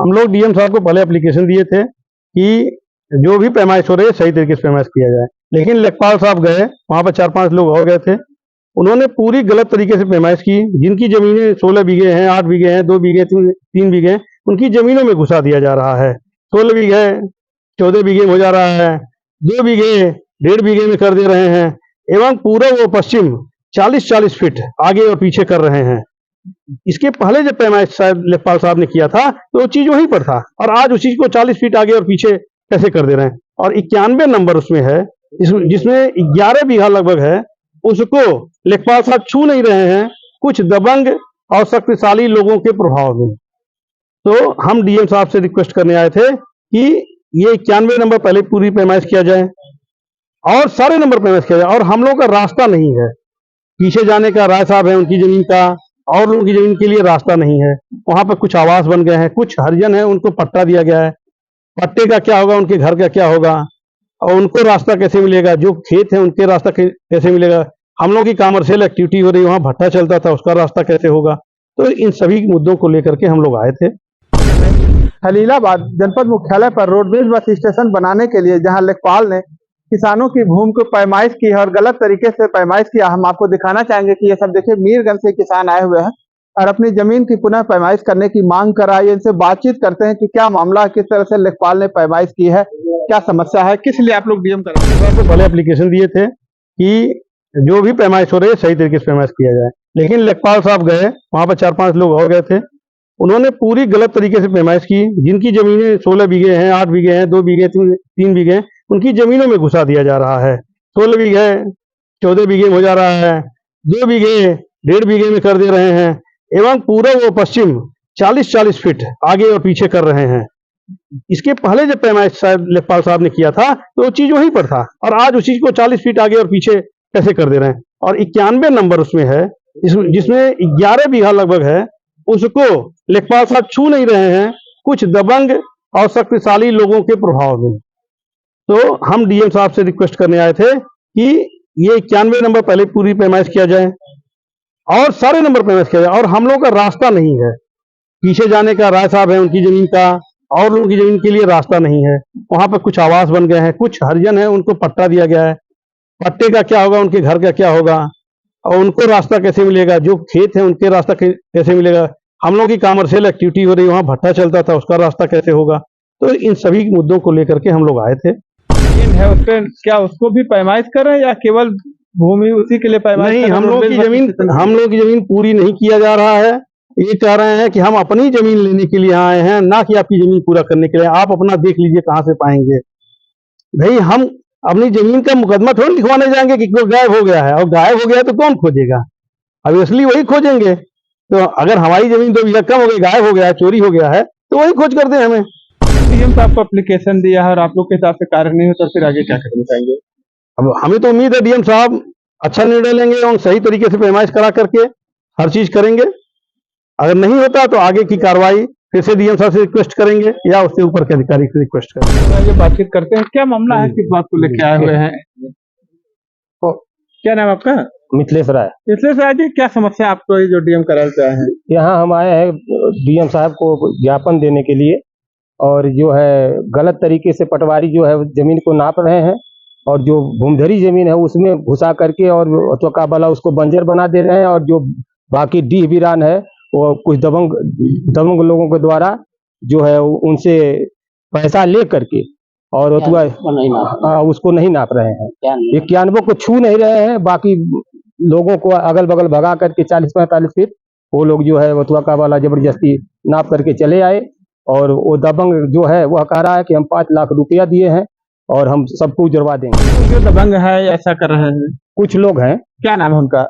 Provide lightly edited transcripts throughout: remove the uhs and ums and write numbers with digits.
हम लोग डीएम साहब को पहले एप्लीकेशन दिए थे कि जो भी पैमाइश हो रही है सही तरीके से पैमाइश किया जाए, लेकिन लेखपाल साहब गए, वहां पर 4-5 लोग और गए थे। उन्होंने पूरी गलत तरीके से पैमाइश की। जिनकी जमीनें 16 बीघे हैं, 8 बीघे हैं, 2 बीघे, 3 बीघे हैं, उनकी जमीनों में घुसा दिया जा रहा है। 16 बीघे 14 बीघे में हो जा रहा है, 2 बीघे 1.5 बीघे में कर दे रहे हैं, एवं पूर्व व पश्चिम 40-40 फीट आगे और पीछे कर रहे हैं। इसके पहले जब पैमाइश शायद लेखपाल साहब ने किया था तो वो चीज वहीं पर था, और आज उस चीज को 40 फीट आगे और पीछे कैसे कर दे रहे हैं। और 91 नंबर उसमें है, जिसमें 11 बीघा लगभग है, उसको लेखपाल साहब छू नहीं रहे हैं, कुछ दबंग और शक्तिशाली लोगों के प्रभाव में। तो हम डीएम साहब से रिक्वेस्ट करने आए थे कि ये 91 नंबर पहले पूरी पैमाइश किया जाए और सारे नंबर पैमाइश किया जाए। और हम लोग का रास्ता नहीं है पीछे जाने का, राय साहब है उनकी जमीन का, और लोगों की जमीन के लिए रास्ता नहीं है। वहां पर कुछ आवास बन गए हैं, कुछ हरिजन है उनको पट्टा दिया गया है। पट्टे का क्या होगा, उनके घर का क्या होगा, और उनको रास्ता कैसे मिलेगा, जो खेत है उनके रास्ता कैसे मिलेगा। हम लोग की कमर्शियल एक्टिविटी हो रही है, वहां भट्टा चलता था, उसका रास्ता कैसे होगा। तो इन सभी मुद्दों को लेकर के हम लोग आए थे। खलीलाबाद जनपद मुख्यालय पर रोडवेज बस स्टेशन बनाने के लिए जहां लेखपाल ने किसानों की भूमि को पैमाइश की है और गलत तरीके से पैमाइश किया। हम आपको दिखाना चाहेंगे कि ये सब देखिए मीरगंज से किसान आए हुए हैं और अपनी जमीन की पुनः पैमाइश करने की मांग कर आए। इनसे बातचीत करते हैं कि क्या मामला है, किस तरह से लेखपाल ने पैमाइश की है, क्या समस्या है, किस लिए आप लोग डीएम कर रहे हैं। तो पहले एप्लीकेशन दिए थे कि जो भी पैमाइश हो रही है सही तरीके से पैमाइश किया जाए, लेकिन लेखपाल साहब गए, वहां पर 4-5 लोग और गए थे। उन्होंने पूरी गलत तरीके से पैमाइश की। जिनकी जमीनें 16 बीघे हैं, 8 बीघे हैं, 2 बीघे, 3 बीघे हैं, उनकी जमीनों में घुसा दिया जा रहा है। 16 बीघे 14 बीघे में हो जा रहा है, 2 बीघे 1.5 बीघे में कर दे रहे हैं, एवं पूर्व व पश्चिम 40-40 फीट आगे और पीछे कर रहे हैं। इसके पहले जब पैमाइश शायद लेखपाल साहब ने किया था तो वो चीज वहीं पर था, और आज उस चीज को 40 फीट आगे और पीछे कैसे कर दे रहे हैं। और 91 नंबर उसमें है, जिसमें 11 बीघा लगभग है, उसको लेखपाल साहब छू नहीं रहे हैं, कुछ दबंग और शक्तिशाली लोगों के प्रभाव में। तो हम डीएम साहब से रिक्वेस्ट करने आए थे कि ये 91 नंबर पहले पूरी पैमाइश किया जाए और सारे नंबर पैमाइश किया जाए। और हम लोग का रास्ता नहीं है पीछे जाने का, राय साहब है उनकी जमीन का, और लोगों की जमीन के लिए रास्ता नहीं है। वहां पर कुछ आवास बन गए हैं, कुछ हरिजन है उनको पट्टा दिया गया है। पट्टे का क्या होगा, उनके घर का क्या होगा, और उनको रास्ता कैसे मिलेगा, जो खेत है उनके रास्ता कैसे मिलेगा। हम लोग की कमर्शियल एक्टिविटी हो रही है, वहां भट्टा चलता था, उसका रास्ता कैसे होगा। तो इन सभी मुद्दों को लेकर के हम लोग आए थे। है उस पर क्या उसको भी पैमाइश कर रहे हैं या केवल भूमि उसी के लिए पैमाइश? नहीं, हम लोग की जमीन पूरी नहीं किया जा रहा है। ये कह रहे हैं कि हम अपनी जमीन लेने के लिए आए हैं, ना कि आपकी जमीन पूरा करने के लिए। आप अपना देख लीजिए कहां से पाएंगे। भाई हम अपनी जमीन का मुकदमा थोड़ी लिखवाने जाएंगे कि कोई गायब हो गया है, और गायब हो गया है तो कौन खोजेगा, अब असली वही खोजेंगे। तो अगर हमारी जमीन 2 बीघा कम हो गई, गायब हो गया है, चोरी हो गया है, तो वही खोज कर दे हमें। डीएम साहब को एप्लीकेशन दिया है और आप लोग के हिसाब से कार्य नहीं हो तो फिर आगे क्या करना चाहेंगे? अब हमें तो उम्मीद है डीएम साहब अच्छा निर्णय लेंगे और सही तरीके से पैमाइश करा करके हर चीज करेंगे। अगर नहीं होता तो आगे की कार्रवाई फिर से डीएम साहब से रिक्वेस्ट करेंगे या उससे ऊपर के अधिकारी से रिक्वेस्ट करेंगे। ये बातचीत करते हैं, क्या मामला है, किस बात को लेके आए हुए हैं? क्या नाम आपका? मिथिलेश राय। मिथिलेश राय जी, क्या समस्या आपको जो डीएम कराने से आए हैं? यहाँ हम आए हैं डीएम साहब को ज्ञापन देने के लिए, और जो है गलत तरीके से पटवारी जो है जमीन को नाप रहे हैं, और जो भूमधरी जमीन है उसमें घुसा करके और अथवा वाला उसको बंजर बना दे रहे हैं, और जो बाकी डीह वीरान है वो कुछ दबंग लोगों के द्वारा जो है उनसे पैसा ले करके और उसको नहीं नाप रहे हैं। 91 को छू नहीं रहे हैं, बाकी लोगों को अगल बगल भगा करके 40-45 फीट वो लोग जो है वतुआ वाला जबरदस्ती नाप करके चले आए। और वो दबंग जो है वह कह रहा है कि हम 5 लाख रुपया दिए हैं और हम सबको उजरवा देंगे। जो दबंग है ऐसा कर रहे हैं, कुछ लोग हैं। क्या नाम है उनका?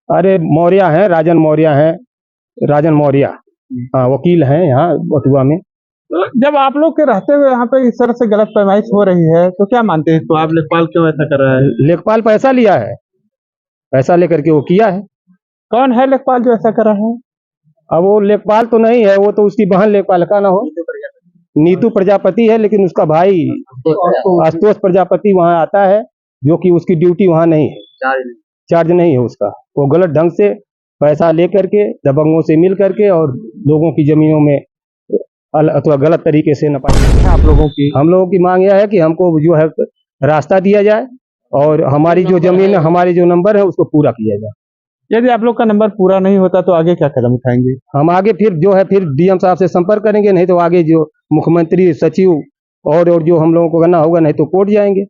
अरे मौर्य है, राजन मौर्य है, राजन मौर्य, हाँ, वकील हैं यहाँ बथुआ में। तो जब आप लोग के रहते हुए यहाँ पे इस तरह से गलत पैमाइश हो रही है तो क्या मानते हैं, तो आप लेखपाल क्यों ऐसा कर रहा है? लेखपाल पैसा लिया है, पैसा लेकर के वो किया है। कौन है लेखपाल जो ऐसा कर रहा है? अब वो लेखपाल तो नहीं है, वो तो उसकी बहन लेखपाल का ना हो, नीतू प्रजापति है, लेकिन उसका भाई आशुतोष प्रजापति वहाँ आता है, जो कि उसकी ड्यूटी वहाँ नहीं है, चार्ज नहीं है उसका। वो गलत ढंग से पैसा लेकर के दबंगों से मिल करके और लोगों की जमीनों में अथवा गलत तरीके से नपाई। है आप लोगों की? हम लोगों की मांग यह है कि हमको जो है रास्ता दिया जाए और हमारी जो जमीन है, हमारे जो नंबर है उसको पूरा किया जाए। यदि आप लोग का नंबर पूरा नहीं होता तो आगे क्या कदम उठाएंगे? हम आगे फिर जो है फिर डीएम साहब से संपर्क करेंगे, नहीं तो आगे जो मुख्यमंत्री सचिव और जो हम लोगों को करना होगा, नहीं तो कोर्ट जाएंगे।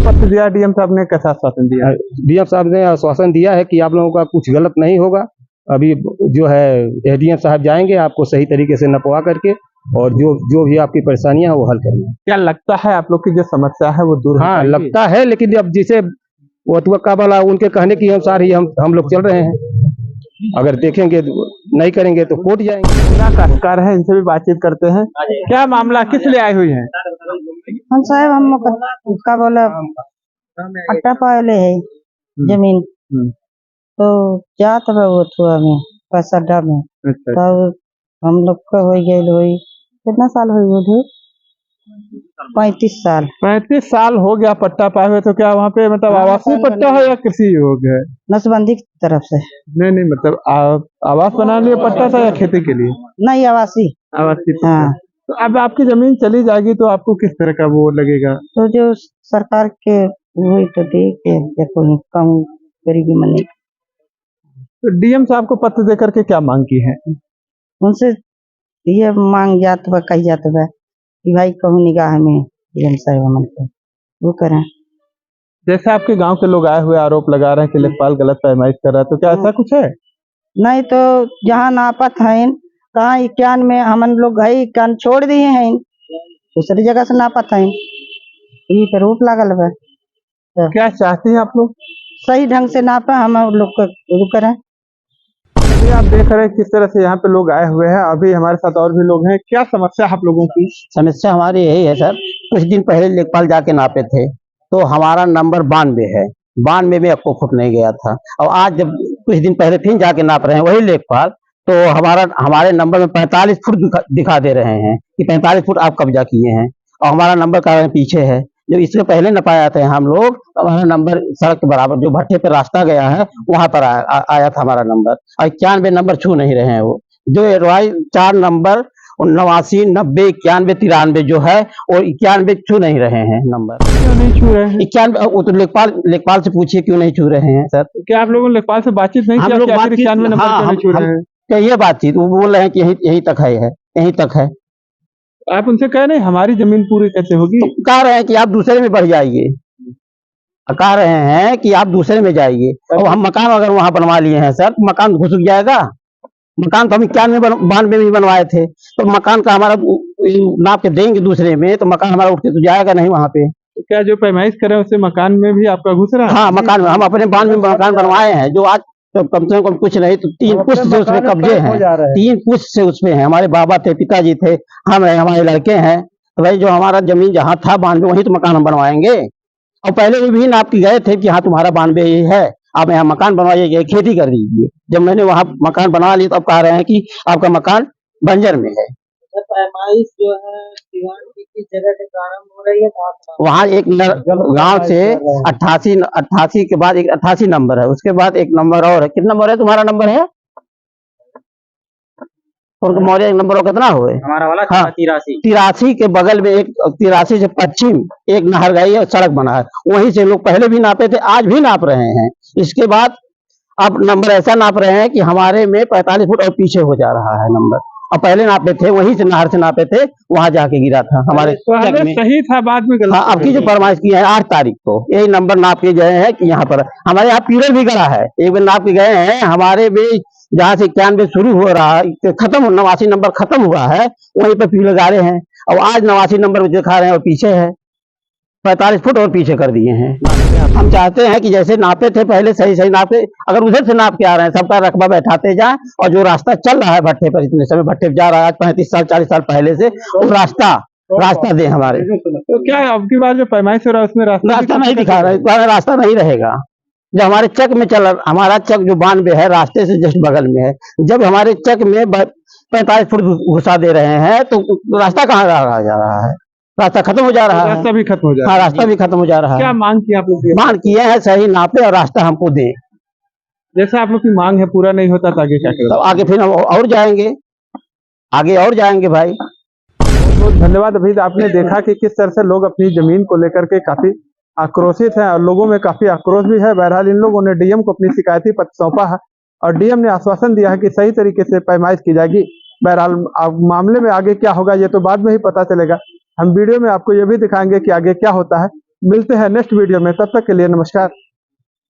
पत्र दिया डीएम साहब ने, कैसा आश्वासन दिया? डीएम साहब ने आश्वासन दिया है कि आप लोगों का कुछ गलत नहीं होगा। अभी जो है एसडीएम साहब जाएंगे आपको सही तरीके से नपवा करके और जो भी आपकी परेशानियां हैं वो हल करेंगे। क्या लगता है आप लोग की जो समस्या है वो दूर हो हाँ, पाएगी? लगता है, लेकिन अब जिसे वो तो वाला उनके कहने के अनुसार ही हम लोग चल रहे हैं। अगर देखेंगे नहीं करेंगे तो कोर्ट जाएंगे। पूरा काश्तकार है, इनसे भी बातचीत करते हैं। क्या मामला, किस लिए आई हुई है? हम साहब हम का बोला अट्टा पाले है जमीन, तो जात बा वो थुआ में पैसा अड्डा में, अच्छा, तब हम लोग का हो गए हुई कितना साल हो गए? 35 साल। 35 साल हो गया पट्टा पाए हुए। तो क्या वहाँ पे मतलब हाँ, आवासीय मकान पट्टा है या कृषि योग है? नसबंदी की तरफ से नहीं, मतलब आवास बनाने लिए पट्टा था या खेती के लिए? नहीं, आवासी। आवासीय पट्टा। हाँ, तो अब आपकी जमीन चली जाएगी तो आपको किस तरह का वो लगेगा? तो जो सरकार के हुई तो दे के या कोई कम गरीबी मनी तो डीएम साहब को पत्र देकर के क्या मांग की है? उनसे ये मांग जात बा, कही जात बा कि भाई कहूँ निगाह में डीएम साहब हमन को वो करें। जैसे आपके गांव के लोग आए हुए आरोप लगा रहे हैं कि लेखपाल गलत पैमाइश कर रहा है, तो क्या ऐसा कुछ है? नहीं तो जहाँ नापत है कहाँ 91 में हमन लोग है 91 छोड़ दिए हैं, दूसरी जगह से नापत है, ये पे रोक लागल बा। क्या चाहते हैं आप लोग? सही ढंग से नापा, हम लोग को शुरू करें। अभी आप देख रहे हैं किस तरह से यहाँ पे लोग आए हुए हैं। अभी हमारे साथ और भी लोग हैं। क्या समस्या है आप लोगों की? समस्या हमारी यही है सर, कुछ दिन पहले लेखपाल जाके नापे थे तो हमारा नंबर 92 है, 92 में आपको फुट नहीं गया था। और आज जब कुछ दिन पहले फिर जाके नाप रहे हैं वही लेखपाल, तो हमारे नंबर में 45 फुट दिखा दे रहे हैं कि 45 फुट आप कब्जा किए हैं और हमारा नंबर का पीछे है। जब इससे पहले नपाया था हम लोग, हमारा नंबर सड़क के बराबर जो भट्टे पे रास्ता गया है वहां पर आया था हमारा नंबर, और 91 नंबर छू नहीं रहे हैं। वो जो एडवाइस 4 नंबर 89, 90, 91, 93 जो है और 91 छू नहीं रहे हैं नंबर। क्यों नहीं छू रहे हैं? 91 वो तो लेखपाल से पूछिए क्यों नहीं छू रहे हैं सर। क्या आप लोगों ने लेखपाल से बातचीत नहीं हम किया लोग कि आखिर बातचीत- 91 नंबर हाँ, क्यों नहीं छू रहे हैं? कहिए बातचीत, वो बोल रहे हैं कि यही तक है, यही तक है। आप उनसे कह रहे हैं हमारी जमीन पूरी कैसे होगी? तो कह रहे हैं कि आप दूसरे में बढ़ जाइए, कह रहे हैं कि आप दूसरे में जाइए। और हम मकान अगर वहां बनवा लिए हैं सर, तो मकान घुस जाएगा। मकान तो हम 91-92 में बनवाए थे, तो मकान का हमारा नाप के देंगे दूसरे में, तो मकान हमारा उठ के तो जाएगा नहीं वहां पे। तो क्या जो पैमाइश कर रहे हैं उससे मकान में भी आपका घुस रहा है? हाँ, मकान में हम अपने 92 में मकान बनवाए हैं, जो आज तो कम से कम कुछ नहीं तो 3 पुश्त से उसमें कब्जे हैं, 3 पुश्त से उसमें है। हमारे बाबा थे, पिताजी थे, हम हैं, हमारे लड़के हैं। तो भाई जो हमारा जमीन जहाँ था 92 वहीं तो मकान हम बनवाएंगे। और पहले भी नाप के गए थे कि हाँ तुम्हारा 92 ये है, आप यहाँ मकान बनवाइए, खेती कर दीजिए। जब मैंने वहाँ मकान बनवा लिया तो अब कह रहे हैं कि आपका मकान बंजर में है। पैमाइश जो है किस जगह से प्रारंभ हो रही है? वहाँ एक गांव से 88 के बाद एक 88 नंबर है, उसके बाद एक नंबर और है। कितना नंबर है तुम्हारा? नंबर है उनका मौर्य एक नंबर और कितना हुए हमारा वाला हाँ, 83 के बगल में एक 83 से पश्चिम एक नहर गई है, सड़क बना है, वहीं से लोग पहले भी नापे थे, आज भी नाप रहे हैं। इसके बाद अब नंबर ऐसा नाप रहे हैं कि हमारे में 45 फुट और पीछे हो जा रहा है नंबर। अब पहले नापे थे वहीं से नहर से नापे थे, वहां जाके गिरा था हमारे चक में। सही था, बाद में गलत। हाँ, अब की जो फरमाइश की है 8 तारीख को यही नंबर नाप के गए हैं कि यहाँ पर हमारे यहाँ पीलर भी गड़ा है, एक बार नाप के गए हैं हमारे भी, जहाँ से 91 शुरू हो रहा है खत्म 89 नंबर खत्म हुआ है, वहीं पर पीलर गाड़े हैं। और आज 89 नंबर दिखा रहे हैं और पीछे है 45 फुट और पीछे कर दिए हैं। हम चाहते हैं कि जैसे नापे थे पहले सही नापे, अगर उधर से नाप के आ रहे हैं सबका रकबा बैठाते जाए, और जो रास्ता चल रहा है भट्टे पर, इतने समय भट्टे पर जा रहा है आज 35 साल 40 साल पहले से, वो रास्ता दे हमारे। तो क्या अब की बार जो पैमाइश हो रहा है उसमें रास्ता नहीं दिखा रहा है, रास्ता नहीं रहेगा। जब हमारे चक में हमारा चक जो 92 है रास्ते से जस्ट बगल में है, जब हमारे चक में 45 फुट घुसा दे रहे हैं तो रास्ता कहाँ रहा जा रहा है? रास्ता खत्म हो जा रहा है। रास्ता भी खत्म हो जा रहा हाँ, है। रास्ता भी खत्म हो जा रहा क्या है। मांग की आप लोग? मांग किए हैं सही नापे और रास्ता हमको दे। जैसे आप लोग की मांग है पूरा नहीं होता तो आगे क्या करें? तो आगे फिर हम और जाएंगे, आगे और जाएंगे भाई। बहुत धन्यवाद। अभी आपने देखा कि किस तरह से लोग अपनी जमीन को लेकर के काफी आक्रोशित हैं और लोगों में काफी आक्रोश भी है। बहरहाल इन लोगों ने डीएम को अपनी शिकायती पत्र सौंपा है और डीएम ने आश्वासन दिया है कि सही तरीके से पैमाइश की जाएगी। बहरहाल मामले में आगे क्या होगा ये तो बाद में ही पता चलेगा। हम वीडियो में आपको ये भी दिखाएंगे कि आगे क्या होता है। मिलते हैं नेक्स्ट वीडियो में, तब तक के लिए नमस्कार।